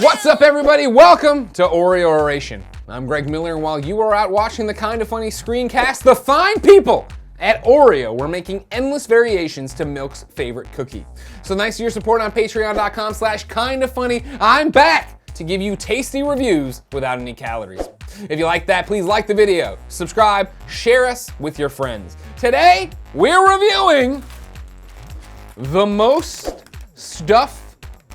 What's up, everybody? Welcome to Oreo Oration. I'm Greg Miller, and while you are out watching the Kinda Funny screencast, the fine people at Oreo were making endless variations to Milk's favorite cookie. So thanks to your support on patreon.com/kindafunny, I'm back to give you tasty reviews without any calories. If you like that, please like the video, subscribe, share us with your friends. Today, we're reviewing the most Stuf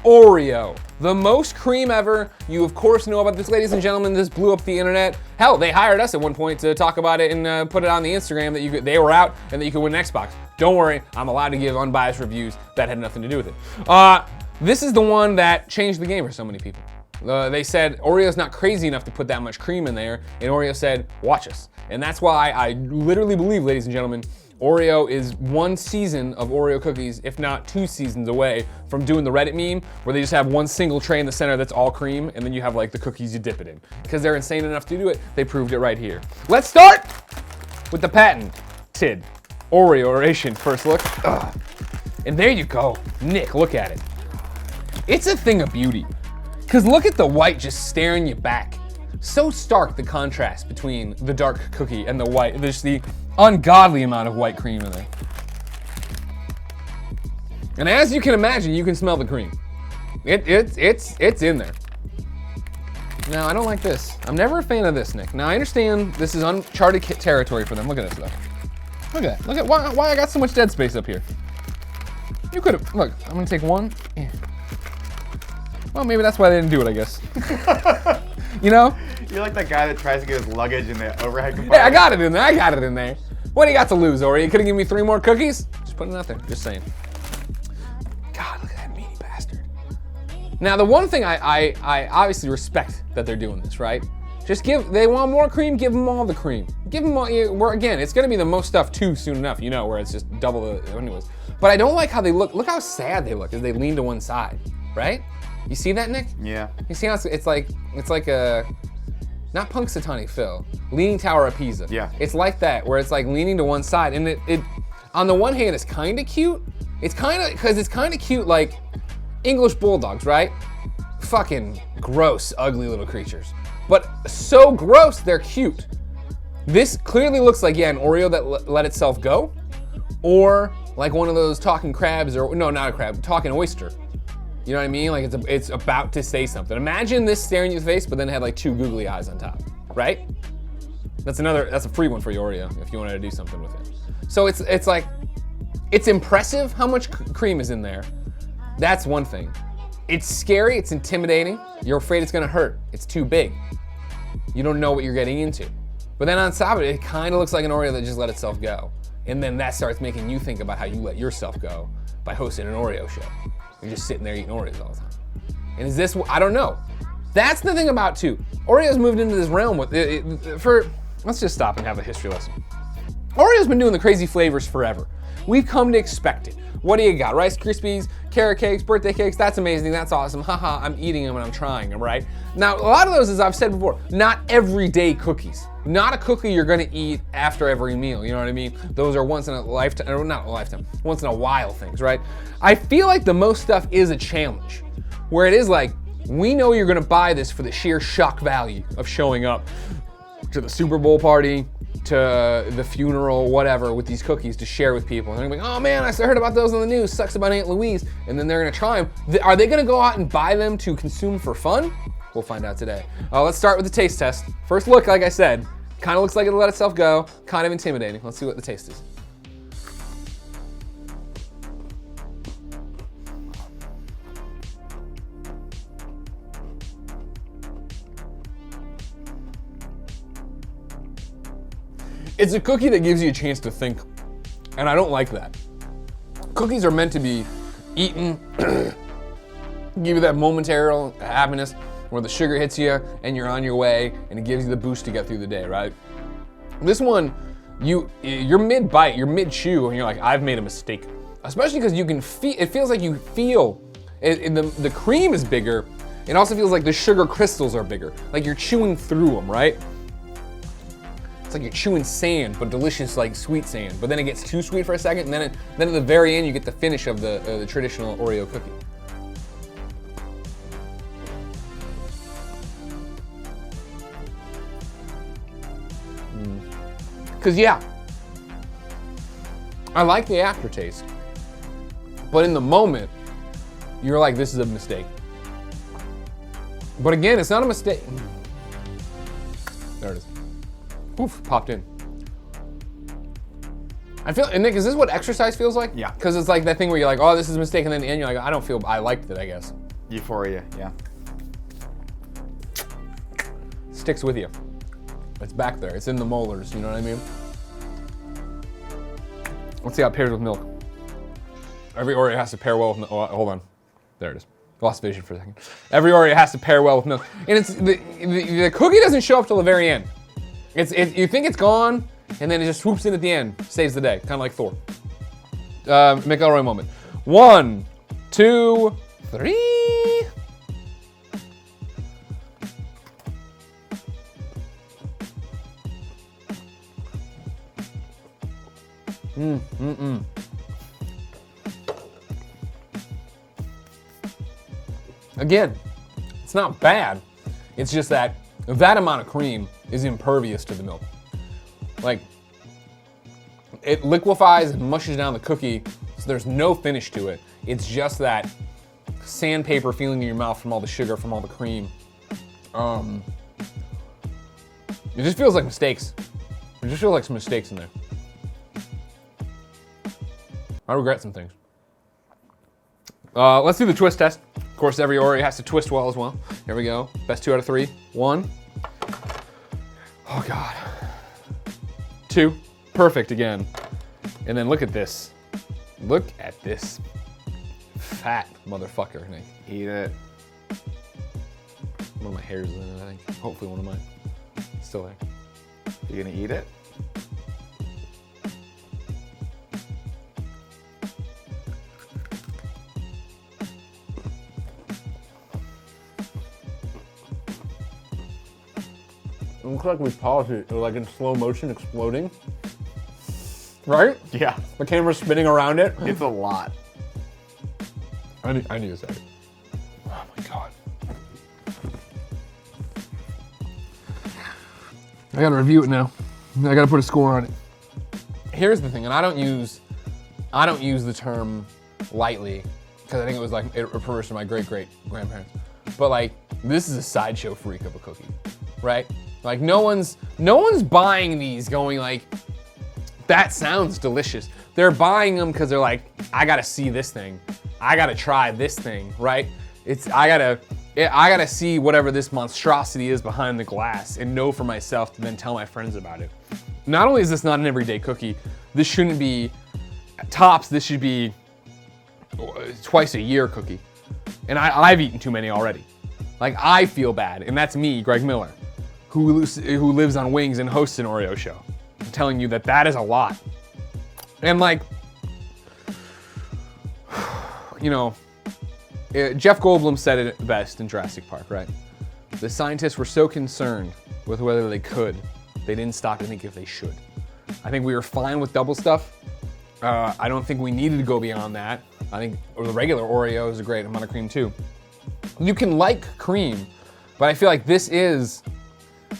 Oreo. The most cream ever. You of course know about this, ladies and gentlemen. This blew up the internet. Hell, they hired us at one point to talk about it and put it on the Instagram that they were out and that you could win an Xbox. Don't worry, I'm allowed to give unbiased reviews that had nothing to do with it. This is the one that changed the game for so many people. They said Oreo's not crazy enough to put that much cream in there, and Oreo said, watch us. And that's why I literally believe, ladies and gentlemen, Oreo is one season of Oreo cookies, if not 2 seasons away from doing the Reddit meme where they just have one single tray in the center that's all cream, and then you have like the cookies you dip it in. Because they're insane enough to do it, they proved it right here. Let's start with the patented Oreo Oration first look. Ugh. And there you go. Nick, look at it. It's a thing of beauty. Because look at the white just staring you back. So stark the contrast between the dark cookie and the white. There's the ungodly amount of white cream in there. And as you can imagine, you can smell the cream. It's in there. Now, I don't like this. I'm never a fan of this, Nick. Now, I understand this is uncharted territory for them. Look at this, though. Look at that. Look at why I got so much dead space up here. You could have, look, I'm gonna take one. Yeah. Well, maybe that's why they didn't do it, I guess. You know? You're like that guy that tries to get his luggage in the overhead compartment. Yeah, I got it in there. What do you got to lose, Ori? You could have given me 3 more cookies? Just putting it out there, just saying. God, look at that meaty bastard. Now, the one thing I obviously respect that they're doing this, right? They want more cream, give them all the cream. Give them all, again, it's gonna be the most stuff too soon enough, you know, where it's just double the, anyways. But I don't like how they look. Look how sad they look as they lean to one side, right? You see that, Nick? Yeah. You see how it's like a, not Punxsutawney Phil, Leaning Tower of Pisa. Yeah. It's like that, where it's like leaning to one side, and it on the one hand, it's kind of cute. It's kind of cute like English bulldogs, right? Fucking gross, ugly little creatures. But so gross, they're cute. This clearly looks like, yeah, an Oreo that let itself go, or like one of those talking crabs, or no, not a crab, talking oyster. You know what I mean? Like it's about to say something. Imagine this staring you in the face, but then it had like 2 googly eyes on top, right? That's a free one for your Oreo if you wanted to do something with it. So it's like, it's impressive how much cream is in there. That's one thing. It's scary, it's intimidating. You're afraid it's gonna hurt. It's too big. You don't know what you're getting into. But then on top of it, it kind of looks like an Oreo that just let itself go. And then that starts making you think about how you let yourself go by hosting an Oreo show. You're just sitting there eating Oreos all the time. And is this, I don't know. That's the thing about too. Oreo's moved into this realm with, let's just stop and have a history lesson. Oreo's been doing the crazy flavors forever. We've come to expect it. What do you got? Rice Krispies, carrot cakes, birthday cakes, that's amazing, that's awesome. Haha, I'm eating them and I'm trying them, right? Now, a lot of those, as I've said before, not everyday cookies. Not a cookie you're gonna eat after every meal, you know what I mean? Those are once in a lifetime, or not a lifetime, once in a while things, right? I feel like the most stuff is a challenge, where it is like, we know you're gonna buy this for the sheer shock value of showing up to the Super Bowl party, to the funeral, whatever, with these cookies to share with people. And they're gonna be like, oh man, I heard about those on the news, sucks about Aunt Louise. And then they're gonna try them. Are they gonna go out and buy them to consume for fun? We'll find out today. Let's start with the taste test. First look, like I said, kind of looks like it'll let itself go, kind of intimidating. Let's see what the taste is. It's a cookie that gives you a chance to think, and I don't like that. Cookies are meant to be eaten, give you that momentary happiness where the sugar hits you and you're on your way and it gives you the boost to get through the day, right? This one, you're mid-bite, you're mid-chew, and you're like, I've made a mistake. Especially because you can feel, it feels like you feel, the cream is bigger. It also feels like the sugar crystals are bigger. Like you're chewing through them, right? It's like you're chewing sand, but delicious, like sweet sand. But then it gets too sweet for a second, and then at the very end, you get the finish of the traditional Oreo cookie. Because yeah, I like the aftertaste. But in the moment, you're like, this is a mistake. But again, it's not a mistake. There it is. Oof, popped in. I feel, and Nick, is this what exercise feels like? Yeah. Because it's like that thing where you're like, oh, this is a mistake, and then in the end you're like, I don't feel, I liked it, I guess. Euphoria, yeah. Sticks with you. It's back there. It's in the molars, you know what I mean? Let's see how it pairs with milk. Every Oreo has to pair well with milk. Oh, hold on. There it is. Lost vision for a second. Every Oreo has to pair well with milk. And it's the cookie doesn't show up till the very end. You think it's gone, and then it just swoops in at the end, saves the day, kind of like Thor. McElroy moment. 1, 2, 3. Again, it's not bad. It's just that amount of cream is impervious to the milk. Like, it liquefies and mushes down the cookie, so there's no finish to it. It's just that sandpaper feeling in your mouth from all the sugar, from all the cream. It just feels like mistakes. It just feels like some mistakes in there. I regret some things. Let's do the twist test. Of course, every Oreo has to twist well as well. Here we go. Best 2 out of 3. 1. Oh, God. 2. Perfect again. And then look at this. Look at this fat motherfucker, Nick. Eat it. One of my hairs in it, I think. Hopefully one of mine. It's still there. You gonna eat it? It looks like we paused it, like in slow motion, exploding. Right? Yeah. The camera's spinning around it. It's a lot. I need to say it. Oh my God. I gotta review it now. I gotta put a score on it. Here's the thing, and I don't use the term lightly, because I think it was like, it refers to my great-great-grandparents. But like, this is a sideshow freak of a cookie, right? Like no one's buying these going like, that sounds delicious. They're buying them because they're like, I gotta see this thing. I gotta try this thing, right? I gotta see whatever this monstrosity is behind the glass and know for myself to then tell my friends about it. Not only is this not an everyday cookie, this shouldn't be, tops, this should be twice a year cookie. And I've eaten too many already. Like, I feel bad, and that's me, Greg Miller, who lives on wings and hosts an Oreo show. I'm telling you that is a lot. And like, you know, Jeff Goldblum said it best in Jurassic Park, right? The scientists were so concerned with whether they could, they didn't stop to think if they should. I think we were fine with double stuff. I don't think we needed to go beyond that. I think the regular Oreo is a great amount of cream too. You can like cream, but I feel like this is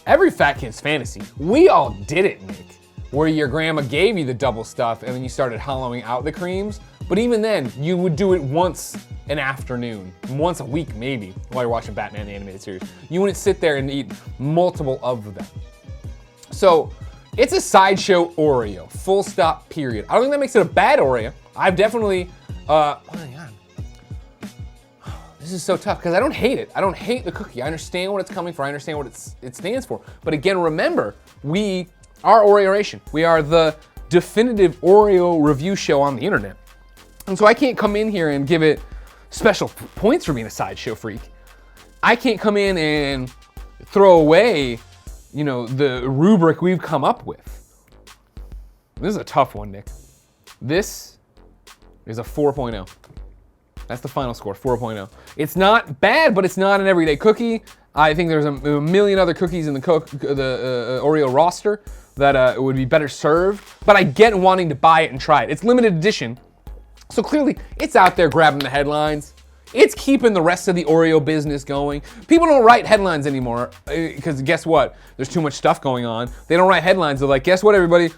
every fat kid's fantasy. We all did it, Nick, where your grandma gave you the double stuff and then you started hollowing out the creams. But even then, you would do it once an afternoon, once a week maybe, while you're watching Batman the Animated Series. You wouldn't sit there and eat multiple of them. So it's a sideshow Oreo, full stop, period. I don't think that makes it a bad Oreo. I've definitely, oh my God. This is so tough because I don't hate it. I don't hate the cookie. I understand what it's coming for. I understand what it stands for. But again, remember, we are Oration. We are the definitive Oreo review show on the internet. And so I can't come in here and give it special points for being a sideshow freak. I can't come in and throw away, you know, the rubric we've come up with. This is a tough one, Nick. This is a 4.0. That's the final score, 4.0. It's not bad, but it's not an everyday cookie. I think there's a million other cookies in the Oreo roster that would be better served, but I get wanting to buy it and try it. It's limited edition, so clearly it's out there grabbing the headlines. It's keeping the rest of the Oreo business going. People don't write headlines anymore because guess what? There's too much stuff going on. They don't write headlines. They're like, guess what, everybody?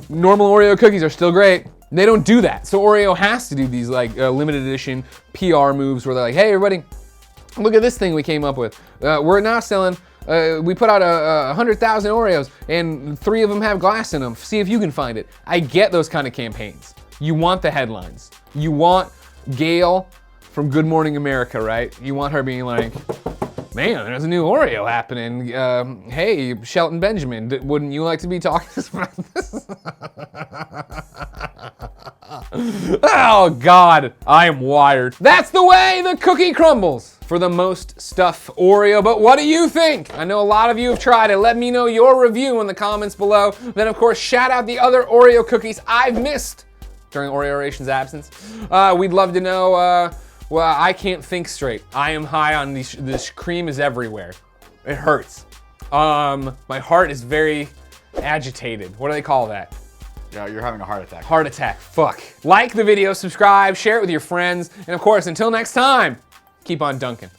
Normal Oreo cookies are still great. They don't do that. So Oreo has to do these like limited edition PR moves where they're like, hey, everybody, look at this thing we came up with. We're now selling, we put out 100,000 Oreos and 3 of them have glass in them. See if you can find it. I get those kind of campaigns. You want the headlines. You want Gail from Good Morning America, right? You want her being like, man, there's a new Oreo happening. Hey, Shelton Benjamin, wouldn't you like to be talking about this? Oh God, I am wired. That's the way the cookie crumbles for the most Stuf Oreo, but what do you think? I know a lot of you have tried it. Let me know your review in the comments below. Then of course, shout out the other Oreo cookies I've missed during Oreo Oration's absence. We'd love to know, well, I can't think straight. I am high on this cream is everywhere. It hurts. My heart is very agitated. What do they call that? Yeah, you're having a heart attack. Heart attack, fuck. Like the video, subscribe, share it with your friends, and of course, until next time, keep on dunking.